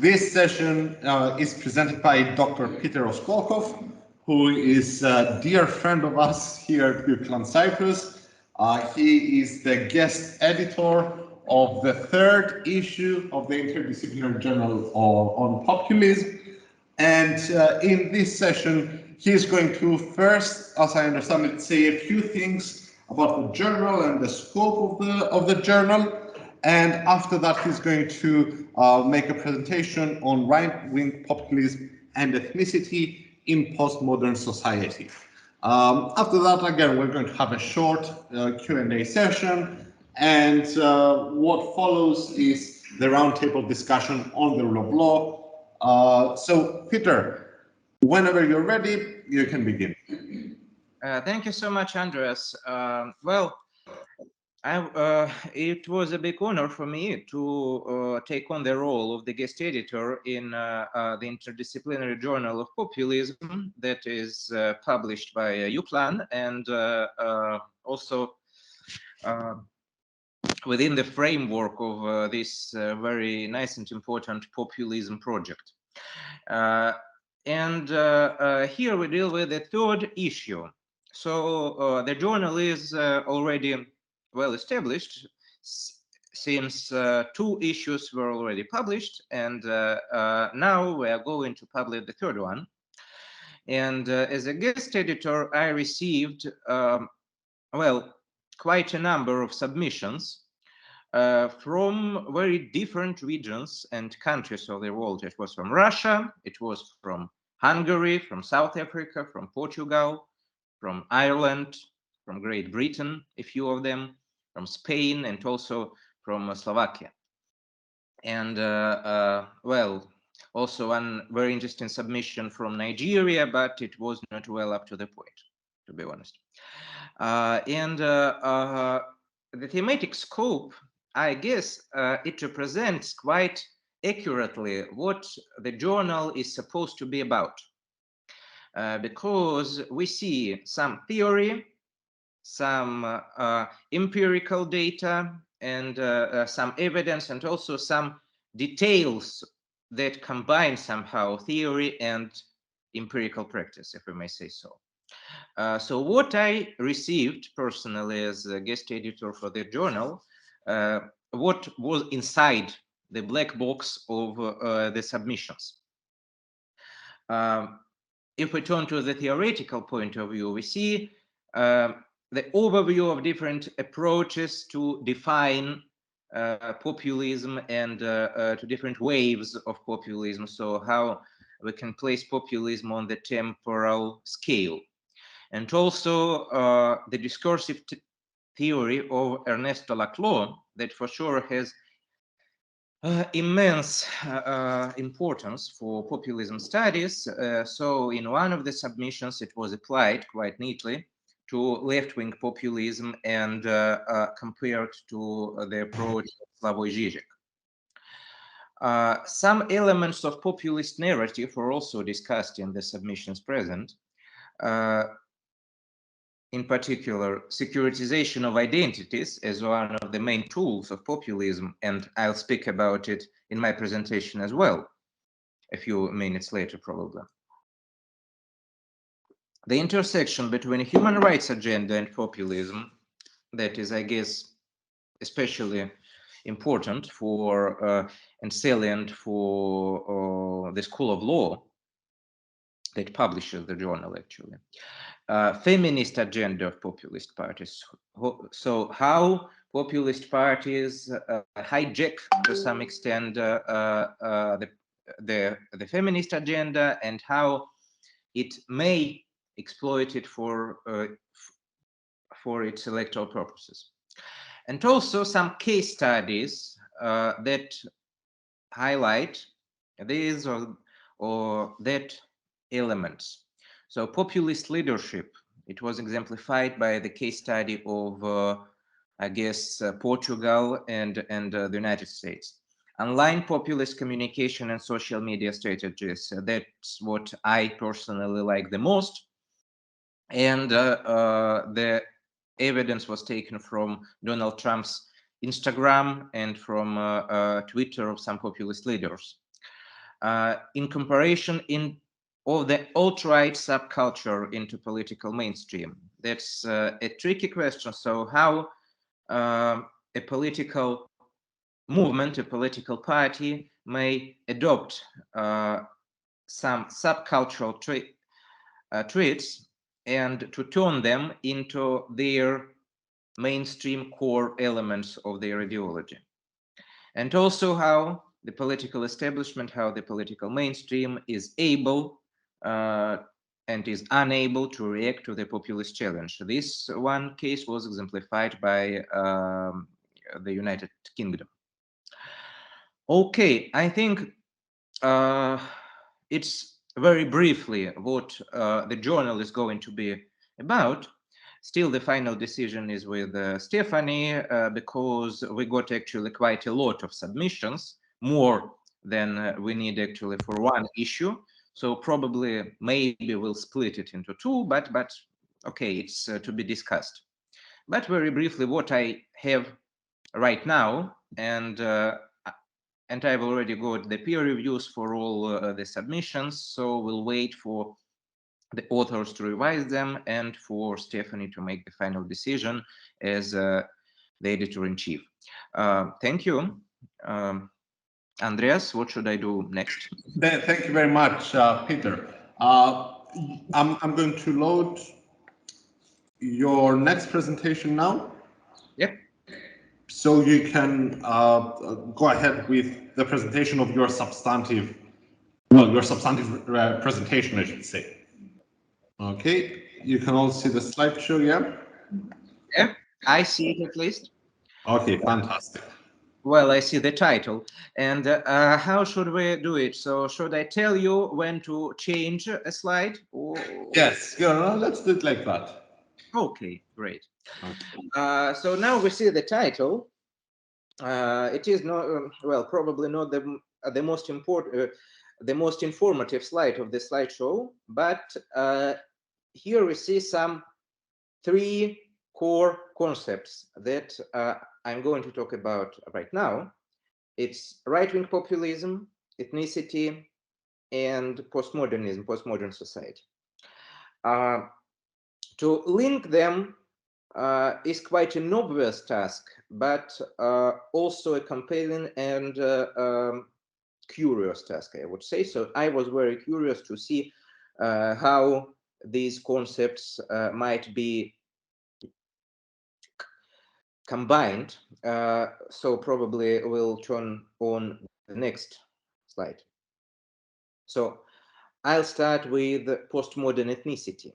This session is presented by Dr. Petr Oskolkov, who is a dear friend of us here at Buchanan Cyprus. He is the guest editor of the third issue of the Interdisciplinary Journal on Populism. And in this session, he is going to first, as I understand it, say a few things about the journal and the scope of the journal. And after that, he's going to make a presentation on right-wing populism and ethnicity in postmodern society. After that, again, we're going to have a short Q&A session. And what follows is the roundtable discussion on the rule of law. So, Peter, whenever you're ready, you can begin. Thank you so much, Andreas. It was a big honor for me to take on the role of the guest editor in the Interdisciplinary Journal of Populism that is published by UCLAN, and also within the framework of this very nice and important populism project. Here we deal with the third issue. So the journal is already well established since two issues were already published, and now we are going to publish the third one. And as a guest editor, I received quite a number of submissions from very different regions and countries of the world. It was from Russia, it was from Hungary, from South Africa, from Portugal, from Ireland, from Great Britain, a few of them, from Spain, and also from Slovakia. And also one very interesting submission from Nigeria, but it was not well up to the point, to be honest. The thematic scope, I guess, it represents quite accurately what the journal is supposed to be about. Because we see some theory, some empirical data, and some evidence, and also some details that combine somehow theory and empirical practice, if we may say so. So what I received personally as a guest editor for the journal, what was inside the black box of the submissions. If we turn to the theoretical point of view, we see the overview of different approaches to define populism and to different waves of populism. So how we can place populism on the temporal scale. And also the discursive theory of Ernesto Laclau, that for sure has immense importance for populism studies. So in one of the submissions, it was applied quite neatly to left-wing populism and compared to the approach of Slavoj Žižek. Some elements of populist narrative were also discussed in the submissions present. In particular, securitization of identities as one of the main tools of populism, and I'll speak about it in my presentation as well, a few minutes later probably. The intersection between a human rights agenda and populism, that is, I guess, especially important for and salient for the School of Law that publishes the journal, actually. Feminist agenda of populist parties. So how populist parties hijack to some extent the feminist agenda, and how it may exploit it for its electoral purposes. And also some case studies that highlight these or that elements. So populist leadership, it was exemplified by the case study of, I guess, Portugal and the United States. Online populist communication and social media strategies, that's what I personally like the most. And the evidence was taken from Donald Trump's Instagram and from Twitter of some populist leaders. in comparison of the alt-right subculture into political mainstream? That's a tricky question. So how a political movement, a political party may adopt some subcultural traits and to turn them into their mainstream core elements of their ideology. And also how the political establishment, how the political mainstream is able and is unable to react to the populist challenge. This one case was exemplified by the United Kingdom. Okay, I think it's very briefly what the journal is going to be about. Still, the final decision is with Stephanie because we got actually quite a lot of submissions, more than we need actually for one issue. So probably maybe we'll split it into two, but okay, it's to be discussed. But very briefly, what I have right now, and I've already got the peer reviews for all the submissions, so we'll wait for the authors to revise them and for Stephanie to make the final decision as the editor-in-chief. Thank you. Andreas, what should I do next? Thank you very much, Peter. I'm going to load your next presentation now. Yep. So you can go ahead with the presentation of your substantive, presentation, I should say. Okay, you can all see the slideshow, yeah? Yeah, I see it at least. Okay, fantastic. Well, I see the title. And how should we do it? So should I tell you when to change a slide? Or... Yes, yeah, let's do it like that. Okay, great. Okay. So now we see the title. It is not, well, probably not the most important, the most informative slide of the slideshow, but here we see some three core concepts that I'm going to talk about right now. It's right-wing populism, ethnicity, and postmodernism, postmodern society. To link them is quite an obvious task, but also a compelling and curious task, I would say. So I was very curious to see how these concepts might be combined. So probably we'll turn on the next slide. So I'll start with postmodern ethnicity.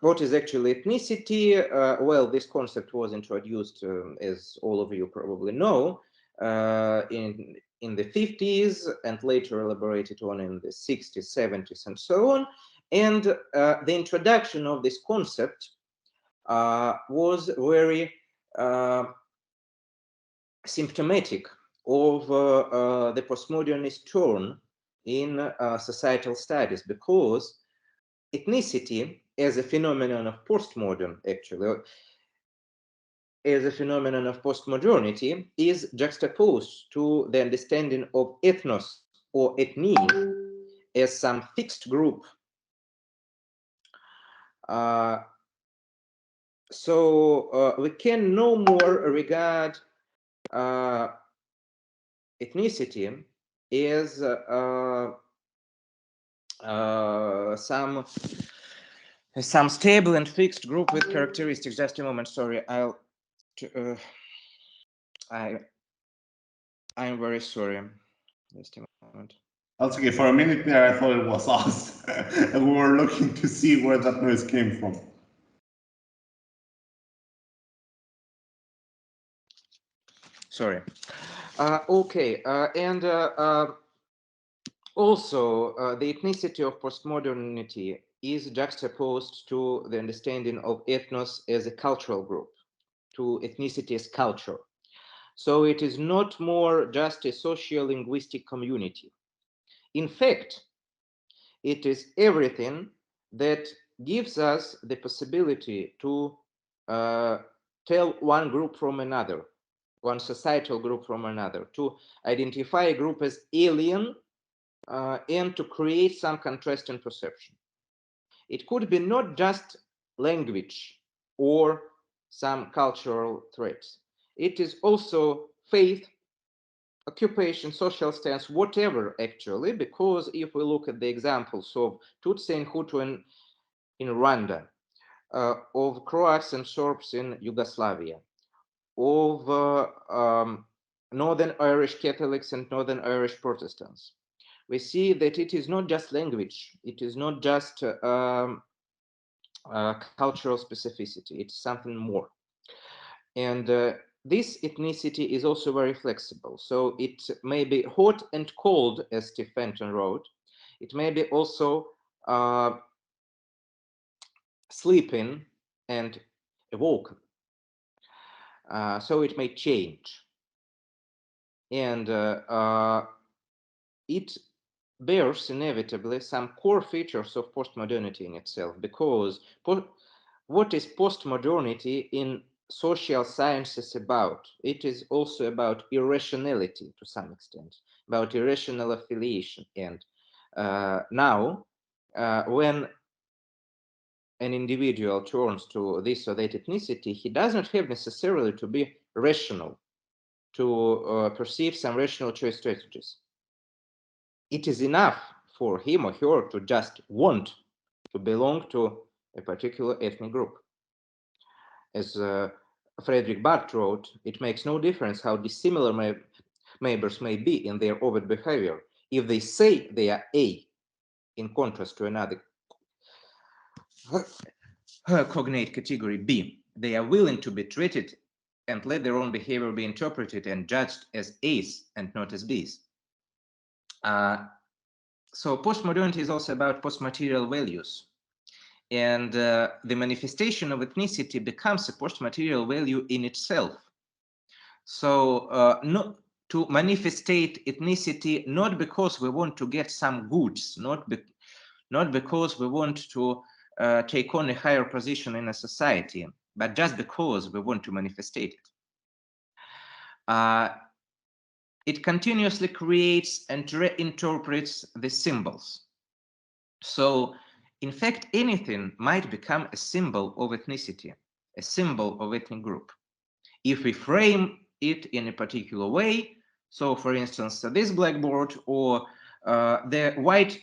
What is actually ethnicity? Well, this concept was introduced, as all of you probably know, in the 50s and later elaborated on in the 60s, 70s, and so on. And the introduction of this concept was very symptomatic of the postmodernist turn in societal studies, because ethnicity as a phenomenon of postmodern, actually, as a phenomenon of postmodernity, is juxtaposed to the understanding of ethnos or ethnie as some fixed group. So we can no more regard ethnicity as some stable and fixed group with characteristics. Just a moment, sorry. I'm very sorry. Just a moment. That's okay. For a minute there, I thought it was us, and we were looking to see where that noise came from. Sorry. Okay, and also the ethnicity of postmodernity is juxtaposed to the understanding of ethnos as a cultural group, to ethnicity as culture. So it is not more just a socio-linguistic community. In fact, it is everything that gives us the possibility to tell one group from another, one societal group from another, to identify a group as alien, and to create some contrasting perception. It could be not just language or some cultural traits. It is also faith, occupation, social stance, whatever actually, because if we look at the examples of Tutsi and Hutu in Rwanda, of Croats and Serbs in Yugoslavia, of Northern Irish Catholics and Northern Irish Protestants, we see that it is not just language, it is not just cultural specificity, it's something more. And this ethnicity is also very flexible. So it may be hot and cold, as Steve Fenton wrote. It may be also sleeping and awoken. So it may change. And it bears inevitably some core features of postmodernity in itself, because what is postmodernity in social sciences about? It is also about irrationality to some extent, about irrational affiliation. And now, when an individual turns to this or that ethnicity, he doesn't have necessarily to be rational to perceive some rational choice strategies. It is enough for him or her to just want to belong to a particular ethnic group. As Frederick Barth wrote, it makes no difference how dissimilar neighbors may be in their overt behavior if they say they are A, in contrast to another cognate category B. They are willing to be treated and let their own behavior be interpreted and judged as A's and not as B's. So postmodernity is also about postmaterial values. And the manifestation of ethnicity becomes a postmaterial value in itself. So not to manifestate ethnicity, not because we want to get some goods, not because we want to take on a higher position in a society, but just because we want to manifestate it. It continuously creates and reinterprets the symbols. So, in fact, anything might become a symbol of ethnicity, a symbol of ethnic group, if we frame it in a particular way. So, for instance, this blackboard or the white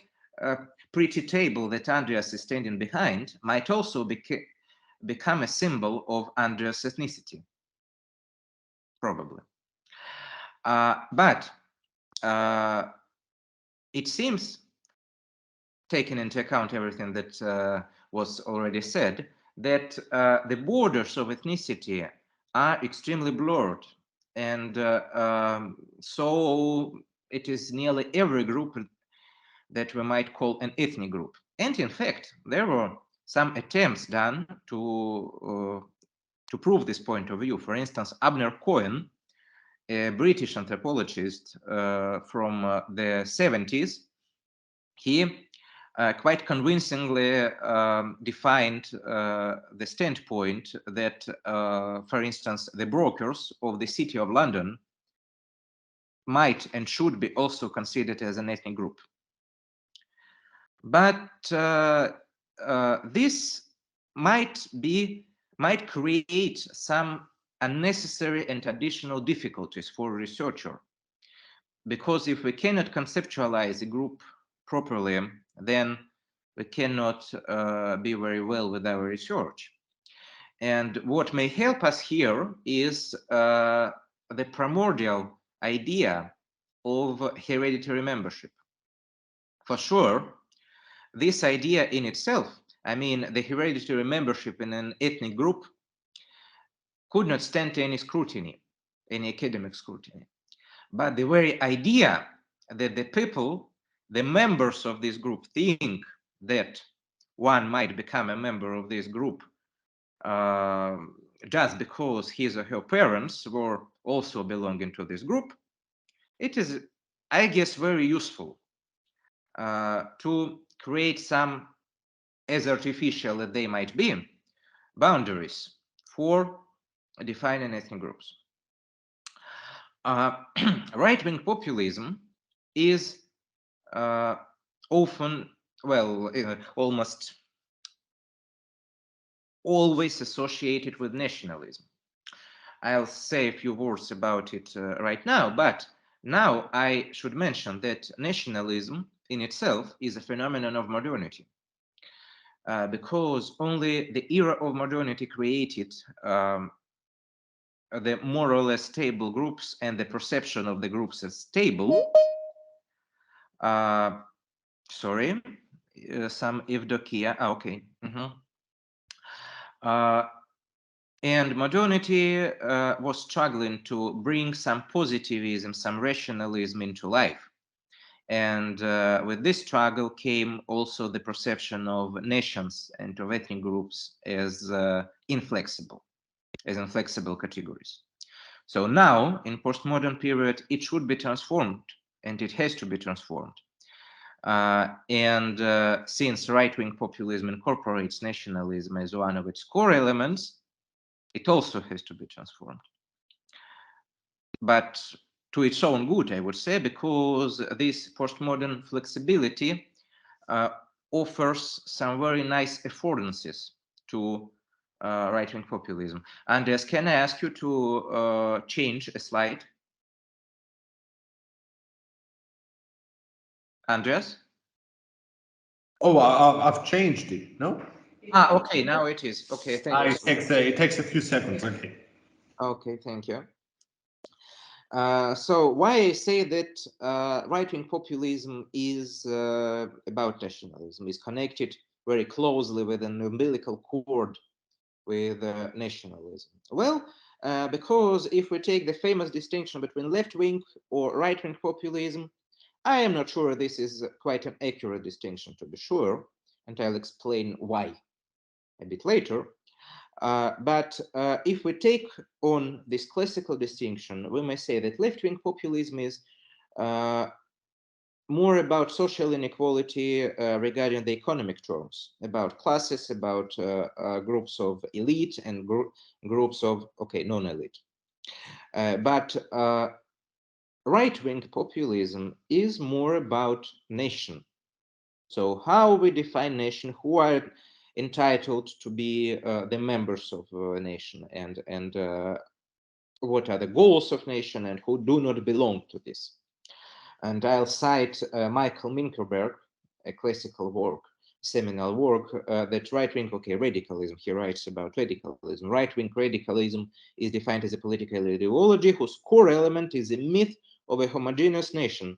pretty table that Andreas is standing behind might also become a symbol of Andreas' ethnicity, probably. But it seems, taking into account everything that was already said, that the borders of ethnicity are extremely blurred. And so it is nearly every group that we might call an ethnic group. And in fact, there were some attempts done to prove this point of view. For instance, Abner Cohen, a British anthropologist from the 70s, he quite convincingly defined the standpoint that, for instance, the brokers of the City of London might and should be also considered as an ethnic group. But this might create some unnecessary and additional difficulties for a researcher, because if we cannot conceptualize a group properly, then we cannot be very well with our research. And what may help us here is the primordial idea of hereditary membership. For sure, this idea in itself, I mean, the hereditary membership in an ethnic group, could not stand any scrutiny, any academic scrutiny. But the very idea that the people, the members of this group, think that one might become a member of this group just because his or her parents were also belonging to this group, it is, I guess, very useful to create some, as artificial as they might be, boundaries for defining ethnic groups. Right-wing populism is often, well, almost always associated with nationalism. I'll say a few words about it right now, but now I should mention that nationalism in itself is a phenomenon of modernity, because only the era of modernity created the more or less stable groups and the perception of the groups as stable. Sorry, some Evdokia. Okay. And modernity was struggling to bring some positivism, some rationalism into life. And with this struggle came also the perception of nations and of ethnic groups as inflexible categories. So now, in postmodern period, it should be transformed, and it has to be transformed. Since right-wing populism incorporates nationalism as one of its core elements, it also has to be transformed. But to its own good, I would say, because this postmodern flexibility offers some very nice affordances to right-wing populism. Andreas, can I ask you to change a slide? Andreas? Oh, I've changed it, no? Okay, now it is. Okay, thank you. It takes a few seconds, okay. Okay, thank you. So why I say that right-wing populism is about nationalism, is connected very closely with an umbilical cord with nationalism? Well, because if we take the famous distinction between left-wing or right-wing populism, I am not sure this is quite an accurate distinction, to be sure, and I'll explain why a bit later. But if we take on this classical distinction, we may say that left-wing populism is more about social inequality regarding the economic terms, about classes, about groups of elite and groups of, non-elite. But right-wing populism is more about nation. So how we define nation, who are entitled to be the members of a nation, and what are the goals of nation, and who do not belong to this. And I'll cite Michael Minkerberg, a classical work, seminal work, that right-wing, radicalism, he writes about radicalism. Right-wing radicalism is defined as a political ideology whose core element is a myth of a homogeneous nation,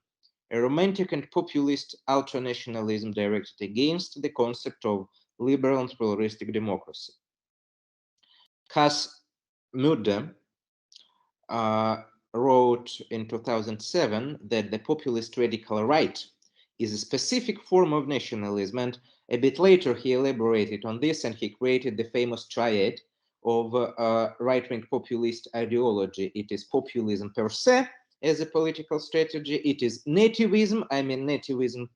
a romantic and populist ultranationalism directed against the concept of liberal and pluralistic democracy. Cas Mudde wrote in 2007 that the populist radical right is a specific form of nationalism, and a bit later he elaborated on this and he created the famous triad of right-wing populist ideology. It is populism per se as a political strategy, it is nativism, nativism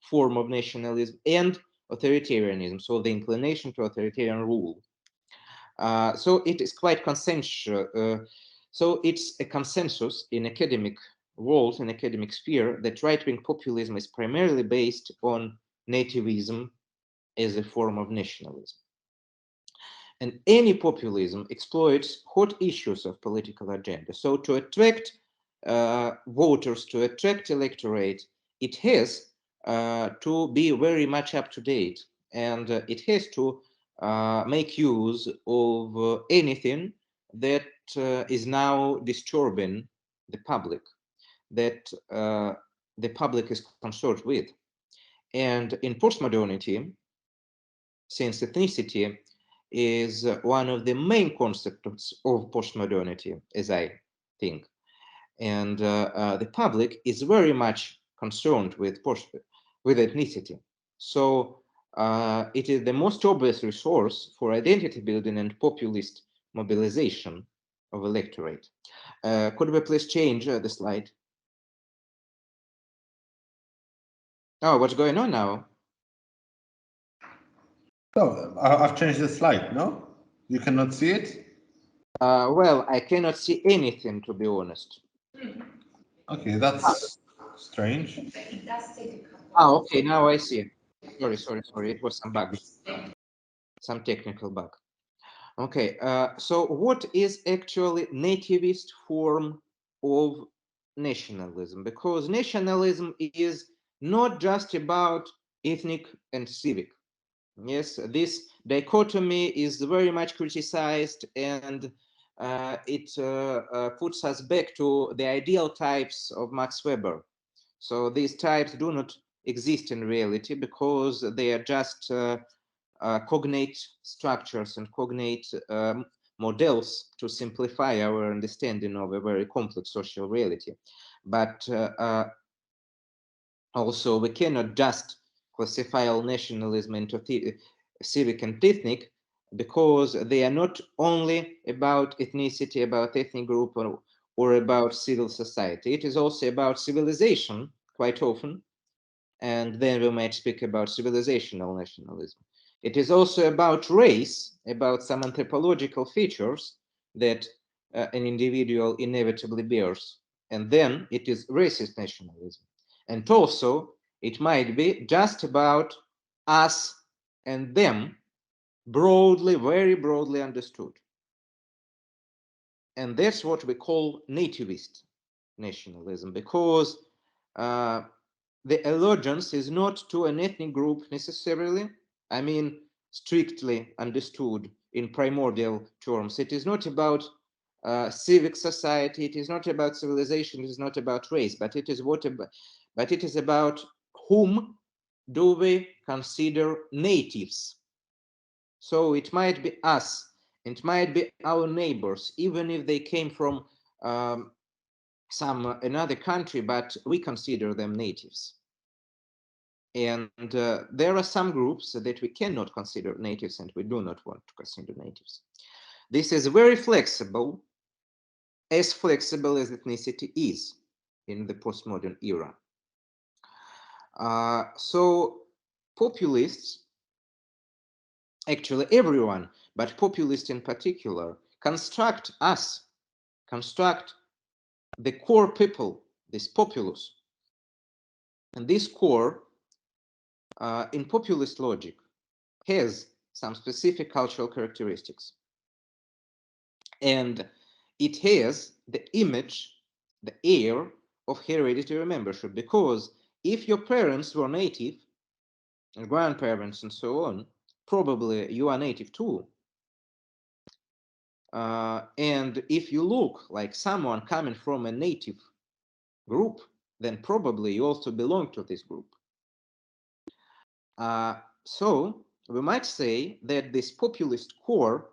form of nationalism, and authoritarianism, so the inclination to authoritarian rule. So it is quite consensual. So it's a consensus in academic world, in academic sphere, that right-wing populism is primarily based on nativism as a form of nationalism. And any populism exploits hot issues of political agenda. So to attract voters, to attract electorate, it has to be very much up to date, and it has to make use of anything that is now disturbing the public, that the public is concerned with. And in postmodernity, since ethnicity is one of the main concepts of postmodernity, as I think, and the public is very much concerned with ethnicity. So it is the most obvious resource for identity building and populist mobilization of electorate. Could we please change the slide? Oh, what's going on now? So I've changed the slide, no? You cannot see it? Well, I cannot see anything, to be honest. Okay, that's strange. Okay, now I see. Sorry. It was some bug, some technical bug. Okay, so what is actually nativist form of nationalism? Because nationalism is not just about ethnic and civic. Yes, this dichotomy is very much criticized, and it puts us back to the ideal types of Max Weber. So these types do not exist in reality because they are just cognate structures and cognate models to simplify our understanding of a very complex social reality. But also, we cannot just classify all nationalism into civic and ethnic, because they are not only about ethnicity, about ethnic group, or about civil society. It is also about civilization, quite often, and then we might speak about civilizational nationalism. It is also about race, about some anthropological features that an individual inevitably bears. And then it is racist nationalism. And also, it might be just about us and them, broadly, very broadly understood. And that's what we call nativist nationalism, because the allegiance is not to an ethnic group necessarily. I mean, strictly understood in primordial terms. It is not about civic society. It is not about civilization. It is not about race. But it is but it is about whom do we consider natives. So it might be us. It might be our neighbors, even if they came from some another country, but we consider them natives. And there are some groups that we cannot consider natives, and we do not want to consider natives. This is very flexible as ethnicity is in the postmodern era. So populists, actually everyone, but populists in particular, construct the core people, this populace. And this core, in populist logic, has some specific cultural characteristics. And it has the image, the air of hereditary membership, because if your parents were native, and grandparents and so on, probably you are native too. And if you look like someone coming from a native group, then probably you also belong to this group. So we might say that this populist core,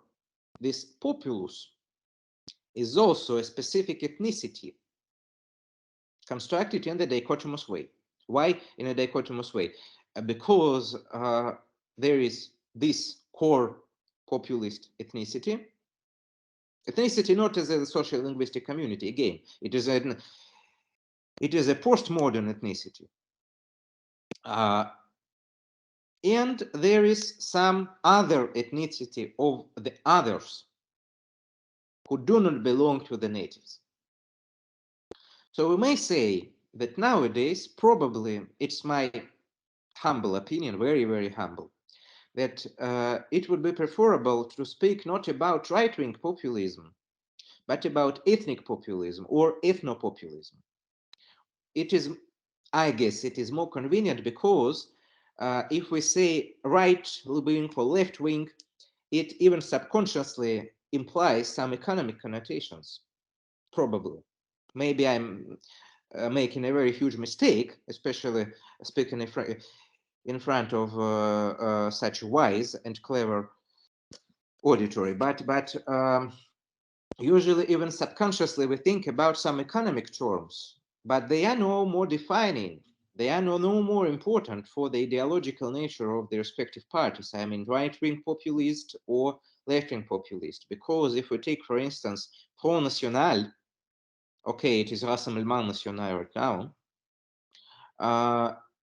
this populace, is also a specific ethnicity constructed in the dichotomous way. Why in a dichotomous way? Because there is this core populist ethnicity. Ethnicity not as a social linguistic community, again, it is a postmodern ethnicity. And there is some other ethnicity of the others who do not belong to the natives. So we may say that nowadays, probably, it's my humble opinion, very, very humble, that it would be preferable to speak not about right-wing populism, but about ethnic populism or ethnopopulism. It is, I guess, it is more convenient because if we say right-wing or left-wing, it even subconsciously implies some economic connotations, probably. Maybe I'm making a very huge mistake, especially speaking in front of such wise and clever auditory, but usually even subconsciously we think about some economic terms, but they are no more defining. They are no more important for the ideological nature of the respective parties. I mean, right-wing populist or left-wing populist. Because if we take, for instance, Front National, okay, it is Rassemblement National right now,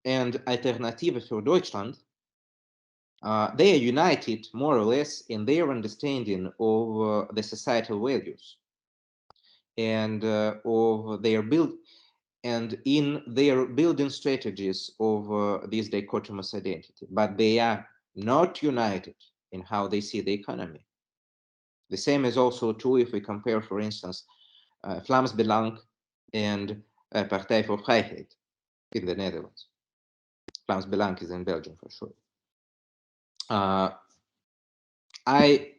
and Alternative für Deutschland, they are united more or less in their understanding of the societal values. and of their build and in their building strategies of this dichotomous identity, but they are not united in how they see the economy. The same is also true if we compare, for instance, Vlaams Belang and Partij voor Vrijheid in the Netherlands. Vlaams Belang is in Belgium for sure. I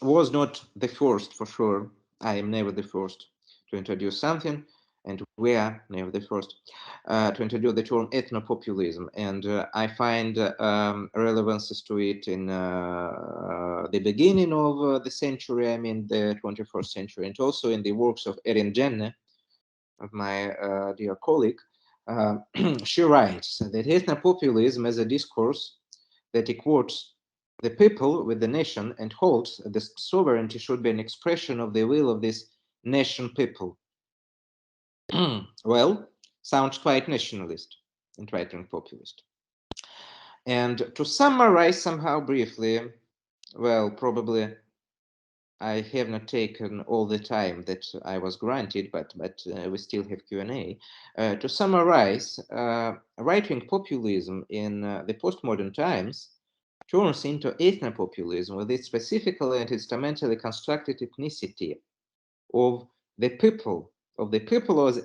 was not the first, for sure. I am never the first to introduce something, and we are never the first to introduce the term ethnopopulism. And I find relevances to it in the beginning of the century, I mean the 21st century, and also in the works of Erin Jenne, of my dear colleague. She writes that ethnopopulism is a discourse that equates the people with the nation and holds that the sovereignty should be an expression of the will of this nation people. Well, sounds quite nationalist and right-wing populist. And to summarize somehow briefly, well, probably I have not taken all the time that I was granted, but we still have Q&A. To summarize, right-wing populism in the postmodern times turns into ethnopopulism with its specifically and instrumentally constructed ethnicity of the people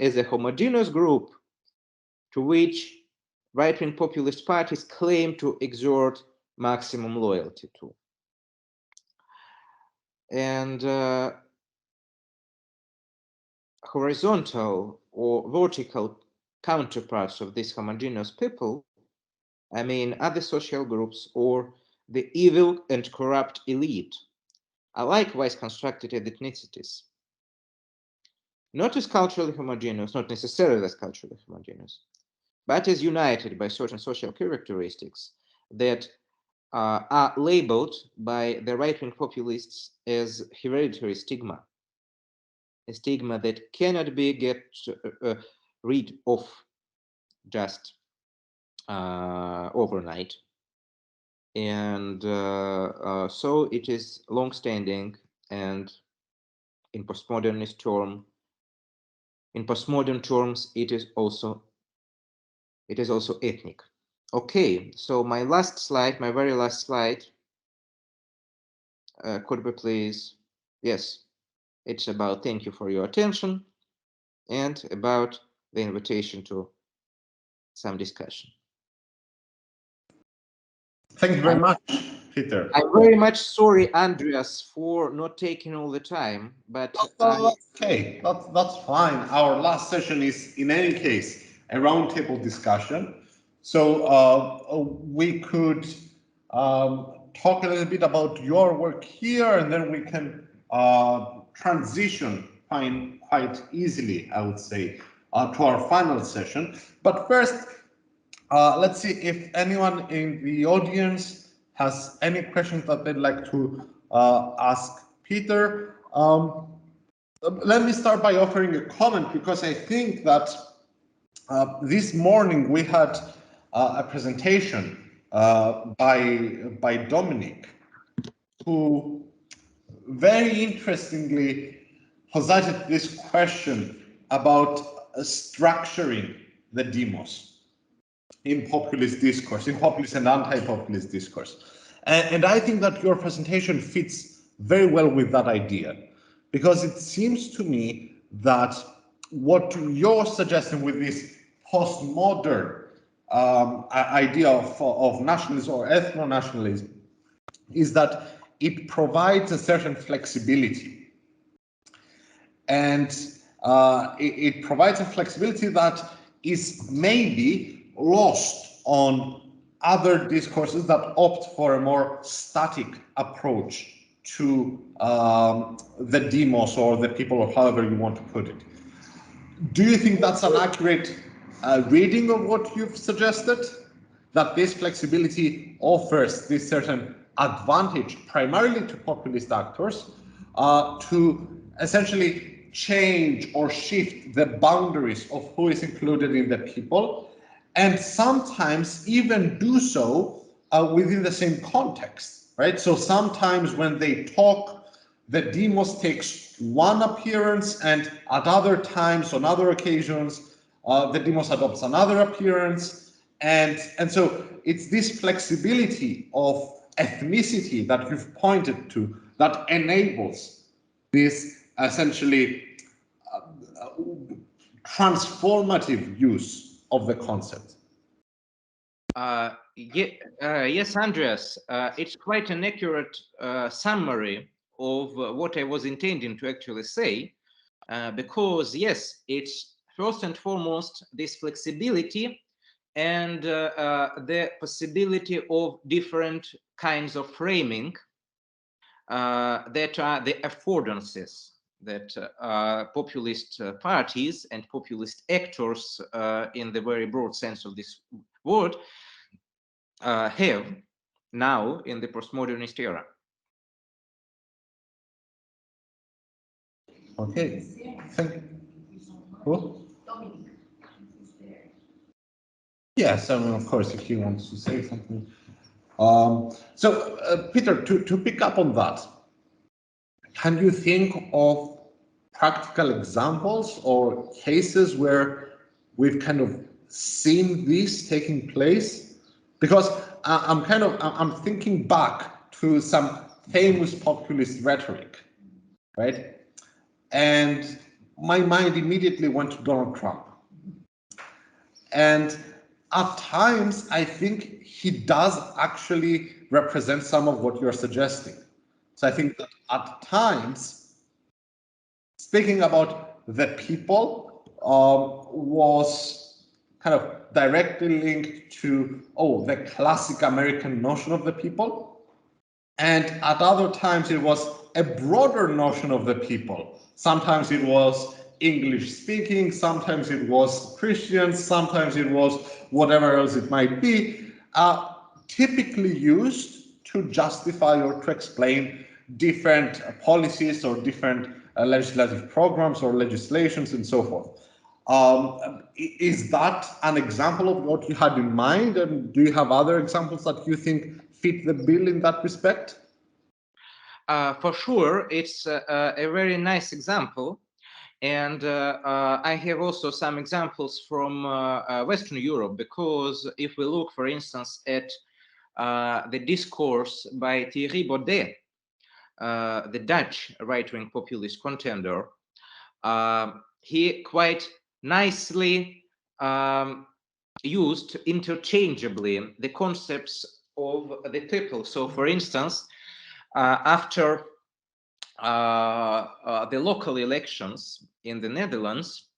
as a homogeneous group to which right-wing populist parties claim to exert maximum loyalty to. And horizontal or vertical counterparts of this homogeneous people, I mean other social groups or the evil and corrupt elite, are likewise constructed as ethnicities. Not as culturally homogeneous, not necessarily as culturally homogeneous, but as united by certain social characteristics that are labeled by the right-wing populists as hereditary stigma, a stigma that cannot be get rid of just overnight. And so it is long-standing, and in postmodern terms, it is also ethnic. Okay, so my last slide, my very last slide, could be please, yes, it's about thank you for your attention and about the invitation to some discussion. Thank you very much, Peter. I'm very much sorry, Andreas, for not taking all the time, but okay, that's fine. Our last session is, in any case, a roundtable discussion. So we could talk a little bit about your work here, and then we can transition quite easily, I would say, to our final session. But first, let's see if anyone in the audience has any questions that they'd like to ask Peter. Let me start by offering a comment, because I think that this morning we had a presentation by Dominic, who very interestingly posited this question about structuring the demos in populist discourse, in populist and anti-populist discourse. And I think that your presentation fits very well with that idea, because it seems to me that what you're suggesting with this postmodern idea of nationalism or ethno-nationalism is that it provides a certain flexibility. And it provides a flexibility that is maybe lost on other discourses that opt for a more static approach to the demos or the people, or however you want to put it. Do you think that's an accurate reading of what you've suggested? That this flexibility offers this certain advantage primarily to populist actors to essentially change or shift the boundaries of who is included in the people, and sometimes even do so within the same context, right? So sometimes when they talk, the demos takes one appearance, and at other times, on other occasions, the demos adopts another appearance. And so it's this flexibility of ethnicity that you've pointed to that enables this essentially transformative use of the concept. Yes, Andreas, it's quite an accurate summary of what I was intending to actually say, because yes, it's first and foremost this flexibility and the possibility of different kinds of framing that are the affordances that populist parties and populist actors in the very broad sense of this word have now in the postmodernist era. Okay, thank you. Cool. Yes, I mean, of course, if he wants to say something. Peter, to pick up on that, can you think of practical examples or cases where we've kind of seen this taking place? Because I'm thinking back to some famous populist rhetoric, right? And my mind immediately went to Donald Trump. And at times, I think he does actually represent some of what you're suggesting. So I think that at times, speaking about the people was kind of directly linked to, the classic American notion of the people. And at other times, it was a broader notion of the people. Sometimes it was English speaking, sometimes it was Christians, sometimes it was whatever else it might be, typically used to justify or to explain different policies or different legislative programs or legislations and so forth. Is that an example of what you had in mind? And do you have other examples that you think fit the bill in that respect? For sure, it's a very nice example. And I have also some examples from Western Europe, because if we look, for instance, at the discourse by Thierry Baudet, the Dutch right-wing populist contender, he quite nicely used interchangeably the concepts of the people. So, for instance, after the local elections in the Netherlands,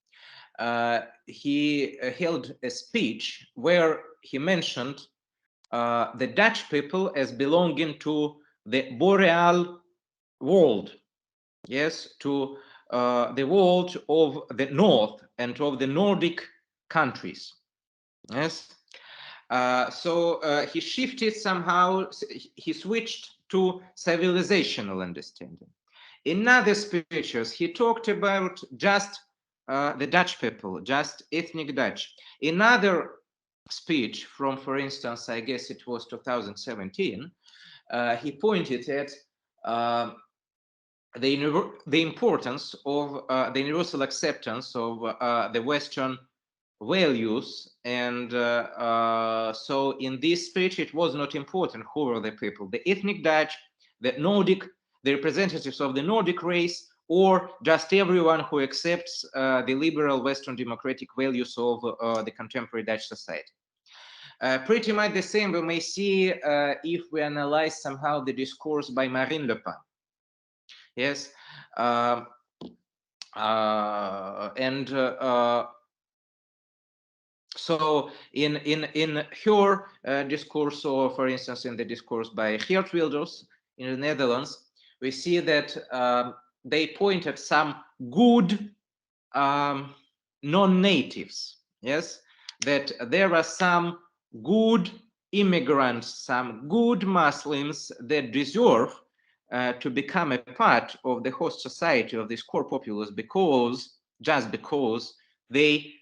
he held a speech where he mentioned the Dutch people as belonging to the boreal world, yes, to the world of the north and of the Nordic countries, yes. So he shifted somehow, he switched to civilizational understanding. In other speeches, he talked about just the Dutch people, just ethnic Dutch. In other speech from, for instance, I guess it was 2017, he pointed at the importance of the universal acceptance of the Western values. And so in this speech, it was not important who were the people, the ethnic Dutch, the Nordic, the representatives of the Nordic race, or just everyone who accepts the liberal Western democratic values of the contemporary Dutch society. Pretty much the same we may see if we analyze somehow the discourse by Marine Le Pen. Yes. So in her discourse, or for instance in the discourse by Geert Wilders in the Netherlands, we see that they point at some good non-natives, yes, that there are some good immigrants, some good Muslims that deserve to become a part of the host society of this core populace just because they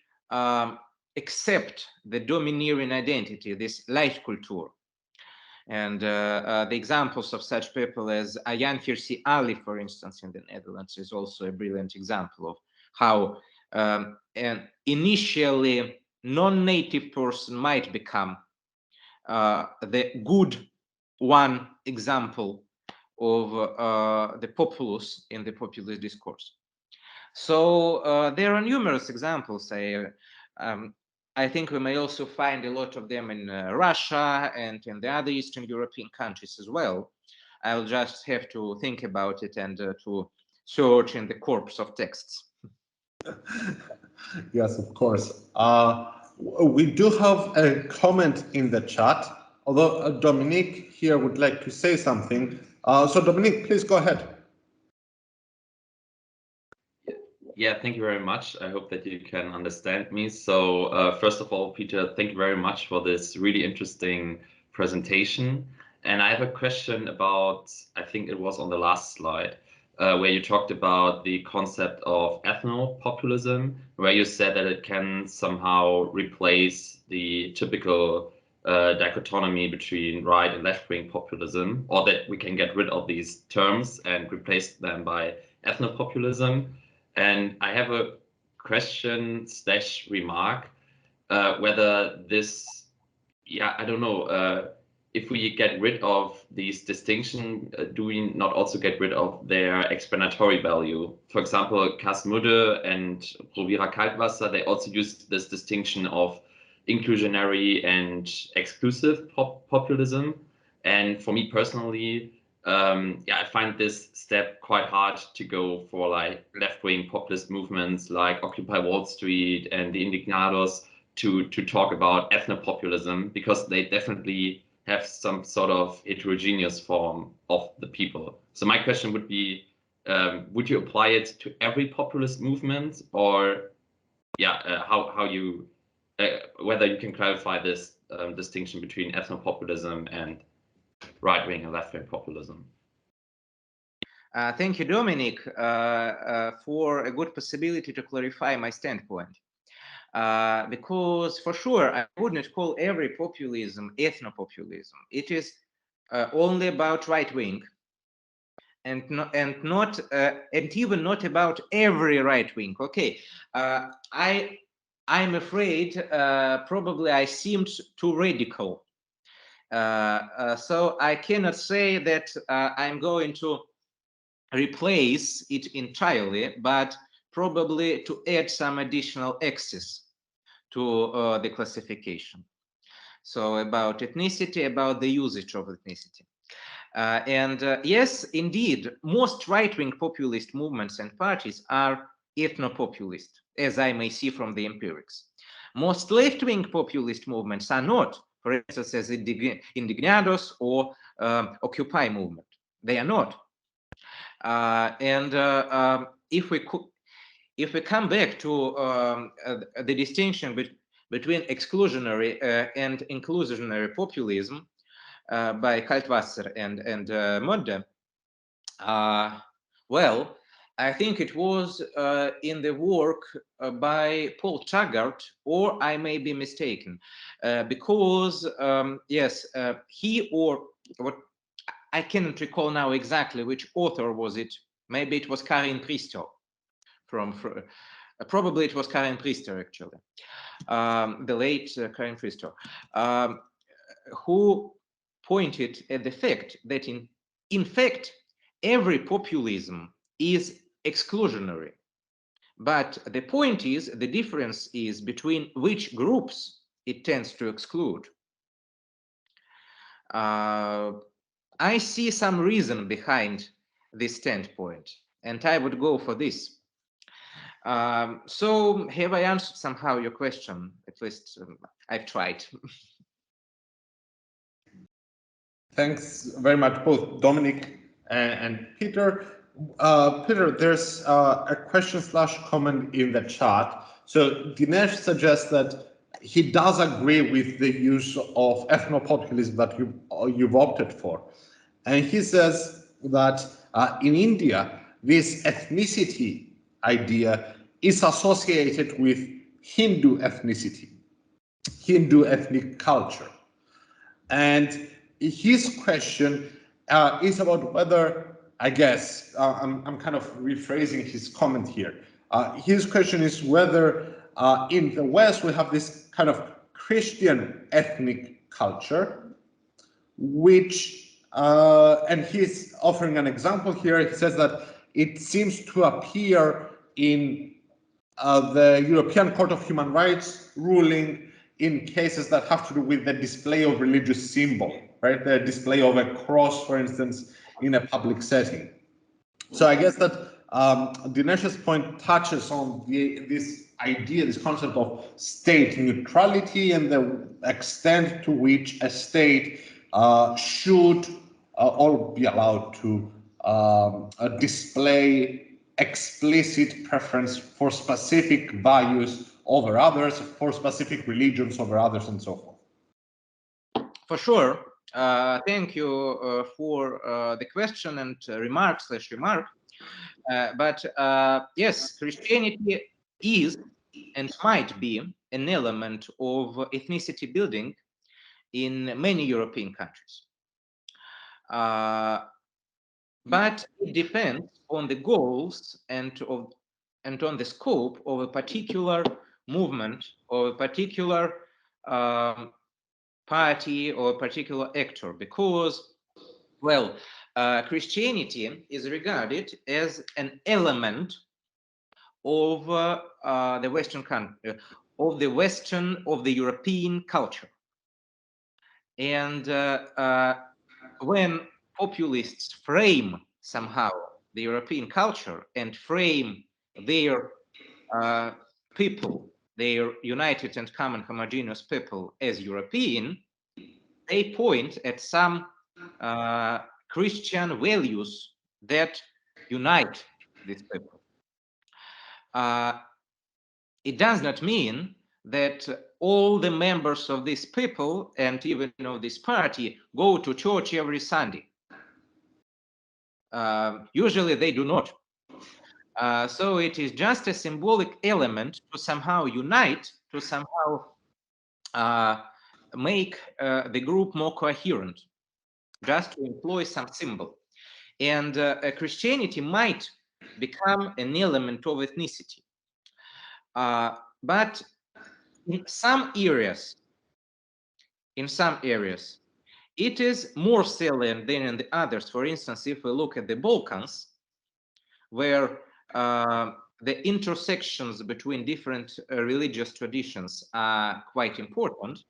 accept the domineering identity, this light culture. And the examples of such people as Ayaan Hirsi Ali, for instance, in the Netherlands, is also a brilliant example of how an initially non-native person might become the good one example of the populace in the populist discourse. So there are numerous examples. I think we may also find a lot of them in Russia and in the other Eastern European countries as well. I'll just have to think about it and to search in the corpus of texts. Yes, of course. We do have a comment in the chat, although Dominique here would like to say something. So Dominique, please go ahead. Yeah, thank you very much. I hope that you can understand me. So first of all, Peter, thank you very much for this really interesting presentation. And I have a question about, I think it was on the last slide, where you talked about the concept of ethno-populism, where you said that it can somehow replace the typical dichotomy between right and left-wing populism, or that we can get rid of these terms and replace them by ethno-populism. And I have a question / remark, whether this, yeah, I don't know, if we get rid of these distinctions, do we not also get rid of their explanatory value? For example, Kasmude and Rovira Kaltwasser, they also use this distinction of inclusionary and exclusive populism. And for me personally, yeah, I find this step quite hard to go for like left-wing populist movements like Occupy Wall Street and the Indignados to talk about ethno-populism, because they definitely have some sort of heterogeneous form of the people. So my question would be, would you apply it to every populist movement, or yeah, how you whether you can clarify this distinction between ethno-populism and right-wing and left-wing populism? Thank you, Dominic, for a good possibility to clarify my standpoint. Because for sure, I wouldn't call every populism ethno-populism. It is only about right-wing, and even not about every right-wing. Okay, I'm afraid probably I seemed too radical. So I cannot say that I'm going to replace it entirely, but probably to add some additional axes to the classification. So about ethnicity, about the usage of ethnicity. Yes, indeed, most right-wing populist movements and parties are ethno-populist, as I may see from the empirics. Most left-wing populist movements are not, for instance, as Indignados or Occupy movement. They are not. If we come back to the distinction between exclusionary and inclusionary populism by Kaltwasser and Modde, well, I think it was in the work by Paul Taggart, or I may be mistaken, because yes, he or what, I cannot recall now exactly which author was it. Maybe it was Karin Priester probably it was Karin Priester actually, the late Karin Priester, who pointed at the fact that in fact every populism is exclusionary, but the point is, the difference is between which groups it tends to exclude. I see some reason behind this standpoint, and I would go for this. So have I answered somehow your question? At least I've tried. Thanks very much, both Dominic and Peter. Peter, there's a question / comment in the chat. So Dinesh suggests that he does agree with the use of ethno-populism that you've opted for. And he says that in India, this ethnicity idea is associated with Hindu ethnicity, Hindu ethnic culture. And his question is about whether, I guess, I'm kind of rephrasing his comment here. His question is whether in the West we have this kind of Christian ethnic culture, which, and he's offering an example here. He says that it seems to appear in the European Court of Human Rights ruling in cases that have to do with the display of religious symbol, right? The display of a cross, for instance, in a public setting. So I guess that Dinesh's point touches on this idea, this concept of state neutrality and the extent to which a state should or be allowed to display explicit preference for specific values over others, for specific religions over others, and so forth. For sure. Thank you for the question and remark. But yes, Christianity is and might be an element of ethnicity building in many European countries. But it depends on the goals and on the scope of a particular movement or a particular party or a particular actor, because, well, Christianity is regarded as an element of the Western country, of the European culture. And when populists frame somehow the European culture and frame their people, their united and common homogeneous people, as European, they point at some Christian values that unite these people. It does not mean that all the members of these people and even of this party go to church every Sunday. Usually they do not. So it is just a symbolic element to somehow unite, to somehow make the group more coherent, just to employ some symbol. And Christianity might become an element of ethnicity. But in some areas, it is more salient than in the others. For instance, if we look at the Balkans, where the intersections between different religious traditions are quite important,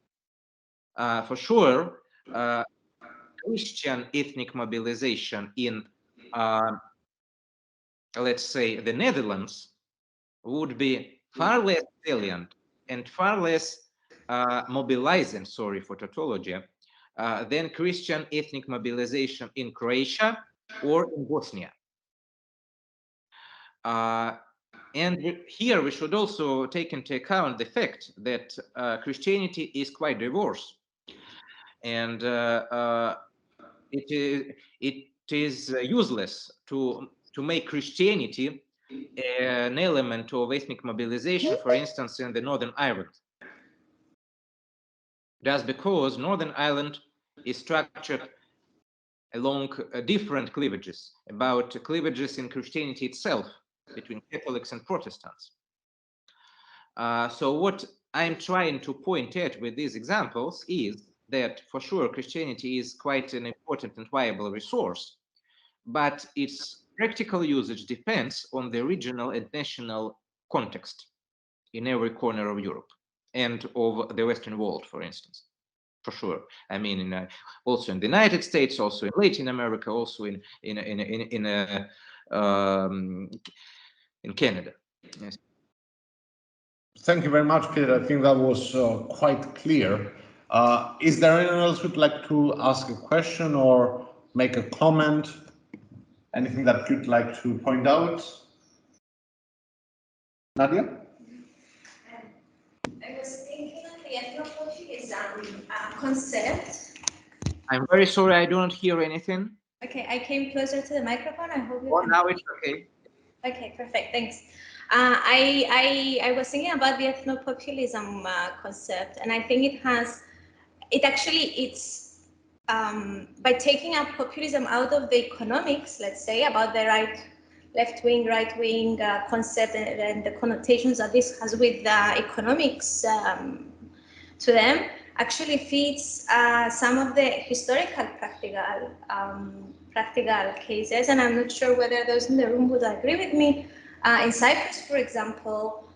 for sure, Christian ethnic mobilization in, let's say, the Netherlands would be far less salient and far less mobilizing, sorry for tautology, than Christian ethnic mobilization in Croatia or in Bosnia. And here we should also take into account the fact that Christianity is quite diverse, and it is useless to make Christianity an element of ethnic mobilization, for instance, in the Northern Ireland, just because Northern Ireland is structured along different cleavages, about cleavages in Christianity itself between Catholics and Protestants. So what I'm trying to point at with these examples is that for sure Christianity is quite an important and viable resource, but its practical usage depends on the regional and national context in every corner of Europe and of the Western world, for instance. For sure, I mean, also in the United States, also in Latin America, also in Canada. Yes. Thank you very much, Peter. I think that was quite clear. Is there anyone else who'd like to ask a question or make a comment? Anything that you'd like to point out? Nadia? I was thinking of the ethnopopulism concept. I'm very sorry, I don't hear anything. Okay, I came closer to the microphone. I hope you can. Now it's okay. Okay, perfect. Thanks. I was thinking about the ethnopopulism concept, and I think it's by taking up populism out of the economics, let's say, about the left-wing, right-wing concept and the connotations that this has with economics to them, actually feeds some of the historical practical cases, and I'm not sure whether those in the room would agree with me. In Cyprus, for example,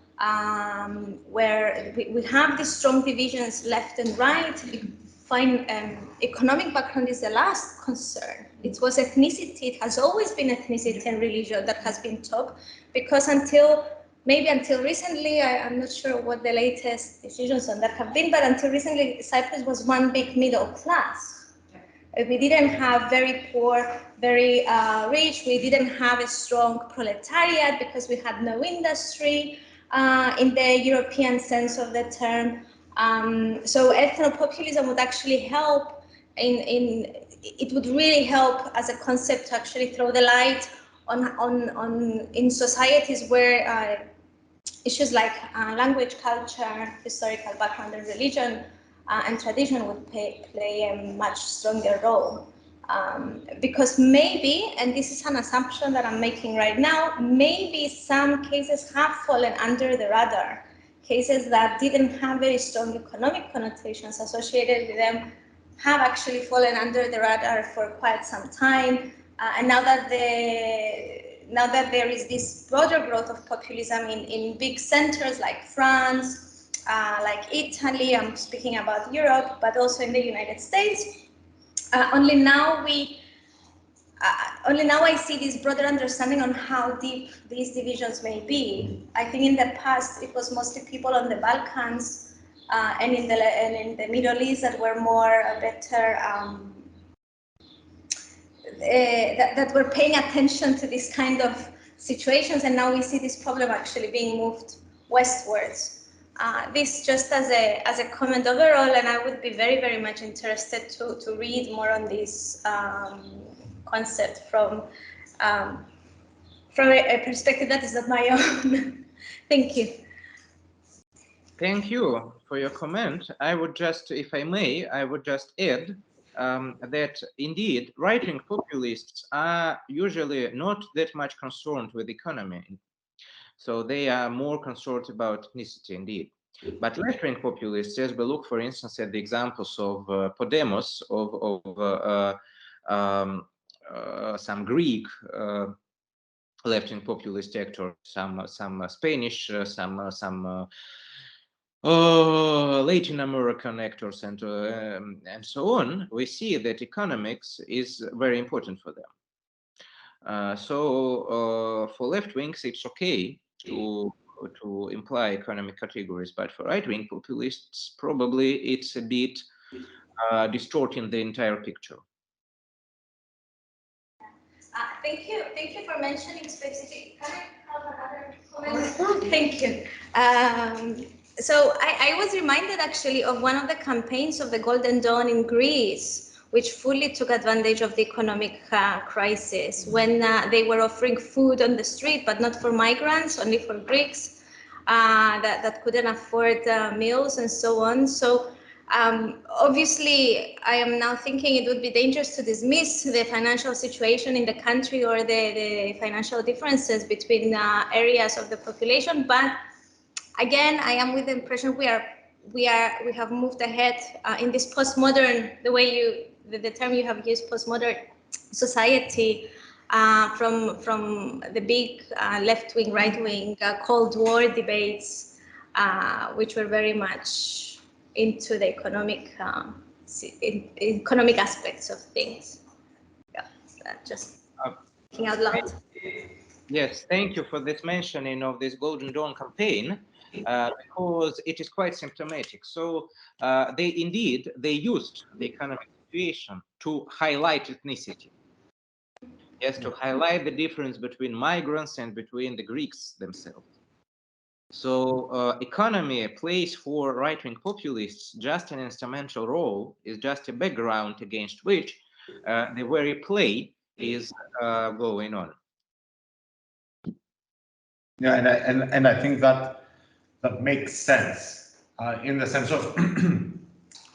where we have these strong divisions left and right, economic background is the last concern. It was ethnicity, it has always been ethnicity and religion that has been top, because maybe until recently, I'm not sure what the latest decisions on that have been, but until recently, Cyprus was one big middle class. We didn't have very poor, very rich. We didn't have a strong proletariat because we had no industry in the European sense of the term. So ethnopopulism would actually help it would really help as a concept to actually throw the light in societies where issues like language, culture, historical background, and religion and tradition would play a much stronger role. Because maybe, and this is an assumption that I'm making right now, maybe some cases have fallen under the radar. Cases that didn't have very strong economic connotations associated with them have actually fallen under the radar for quite some time. And now that there is this broader growth of populism in big centers like France, like Italy, I'm speaking about Europe, but also in the United States, only now I see this broader understanding on how deep these divisions may be. I think in the past it was mostly people on the Balkans and in the Middle East that were better that were paying attention to this kind of situations, and now we see this problem actually being moved westwards. This just as a comment overall, and I would be very, very much interested to read more on this concept from a perspective that is not my own. Thank you. Thank you for your comment. I would just, if I may, I would just add that indeed right-wing populists are usually not that much concerned with economy. So they are more concerned about ethnicity indeed. But left-wing populists, as we look, for instance, at the examples of Podemos, some Greek left-wing populist actors, some Spanish, some Latin American actors, and so on, we see that economics is very important for them. So for left wings, it's okay to imply economic categories, but for right wing populists, probably it's a bit distorting the entire picture. Thank you for mentioning specific. Can I have another comment? Thank you. So I was reminded actually of one of the campaigns of the Golden Dawn in Greece, which fully took advantage of the economic crisis when they were offering food on the street, but not for migrants, only for Greeks that couldn't afford meals and so on. So obviously, I am now thinking it would be dangerous to dismiss the financial situation in the country or the financial differences between areas of the population, but again, I am with the impression we have moved ahead in this postmodern, the term you have used, postmodern society, from the big left-wing, right-wing Cold War debates, which were very much into the economic aspects of things. Yeah, just thinking out loud. Yes, thank you for this mentioning of this Golden Dawn campaign, because it is quite symptomatic. So they used the economic situation to highlight ethnicity. Yes, to highlight the difference between migrants and between the Greeks themselves. So economy plays for right-wing populists just an instrumental role, is just a background against which the very play is going on. Yeah, and I think that makes sense in the sense of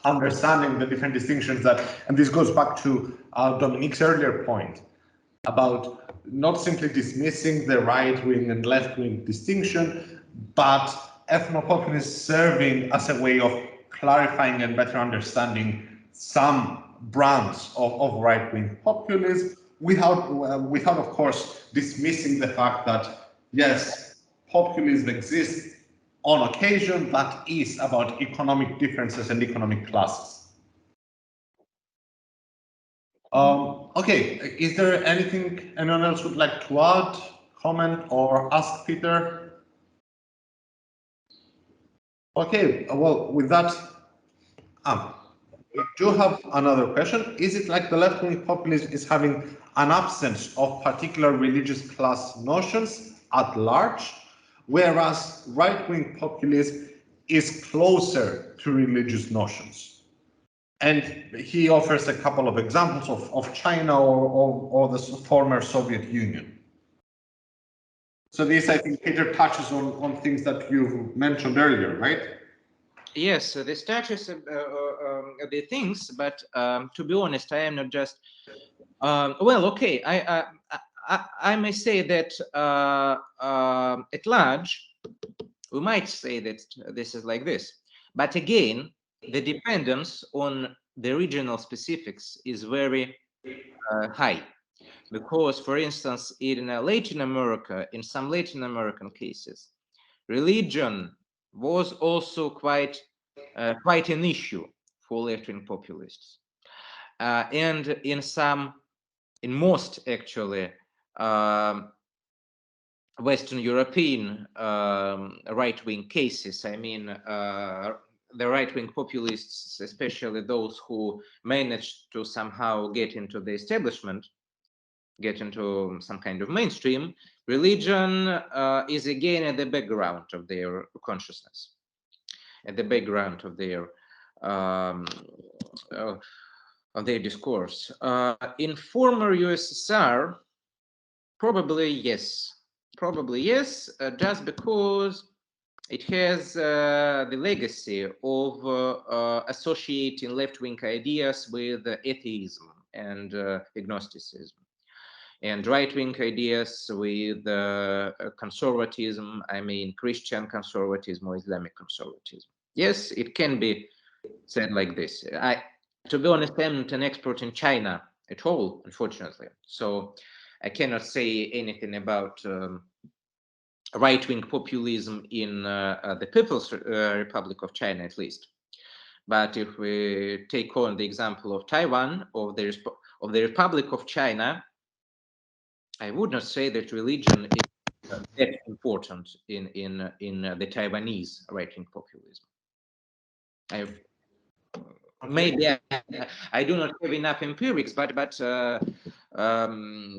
understanding the different distinctions that, and this goes back to Dominique's earlier point about not simply dismissing the right-wing and left-wing distinction, but ethnopopulism serving as a way of clarifying and better understanding some brands of right-wing populism, without, of course, dismissing the fact that, yes, populism exists on occasion, that is about economic differences and economic classes. Okay, is there anything anyone else would like to add, comment, or ask Peter? Okay, well, with that, we do have another question. Is it like the left-wing populism is having an absence of particular religious class notions at large, whereas right-wing populism is closer to religious notions? And he offers a couple of examples of China or the former Soviet Union. So this, I think, Peter, touches on things that you mentioned earlier, right? Yes, so this touches the things, but to be honest, I am not just. Well, okay, I may say that at large, we might say that this is like this, but again, the dependence on the regional specifics is very high, because, for instance, in Latin America, in some Latin American cases, religion was also quite an issue for left-wing populists, and in most actually Western European right-wing cases, I mean, the right-wing populists, especially those who managed to somehow get into the establishment, get into some kind of mainstream, religion is again at the background of their consciousness, at the background of their discourse. In former USSR, probably yes, just because it has the legacy of associating left-wing ideas with atheism and agnosticism, and right-wing ideas with conservatism, I mean Christian conservatism or Islamic conservatism. Yes, it can be said like this. To be honest, I'm not an expert in China at all, unfortunately, so I cannot say anything about right-wing populism in the People's Republic of China, at least. But if we take on the example of Taiwan, of the Republic of China, I would not say that religion is that important in the Taiwanese right-wing populism. Maybe I do not have enough empirics, but to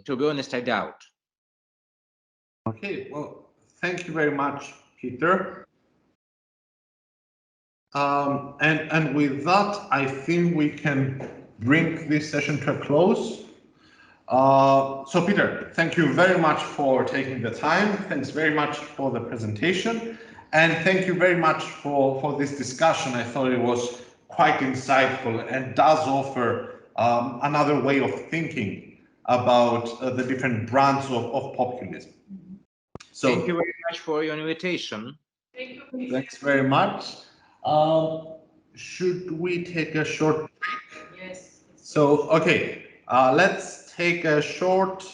be honest, I doubt. Okay, well, thank you very much, Peter. And with that, I think we can bring this session to a close. So Peter, thank you very much for taking the time. Thanks very much for the presentation. And thank you very much for this discussion. I thought it was quite insightful and does offer another way of thinking about the different brands of populism. So thank you very much for your invitation. Thanks very much. Should we take a short break? Yes. So, okay, let's take a short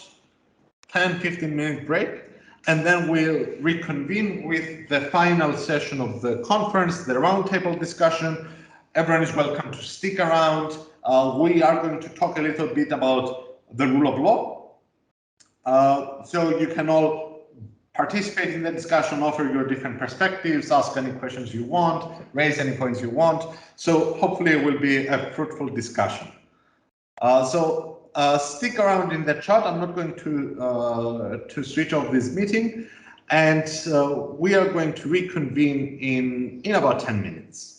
10-15 minute break, and then we'll reconvene with the final session of the conference, the roundtable discussion. Everyone is welcome to stick around. We are going to talk a little bit about the rule of law. So you can all participate in the discussion, offer your different perspectives, ask any questions you want, raise any points you want. So hopefully it will be a fruitful discussion. So stick around in the chat. I'm not going to switch off this meeting, and we are going to reconvene in about 10 minutes.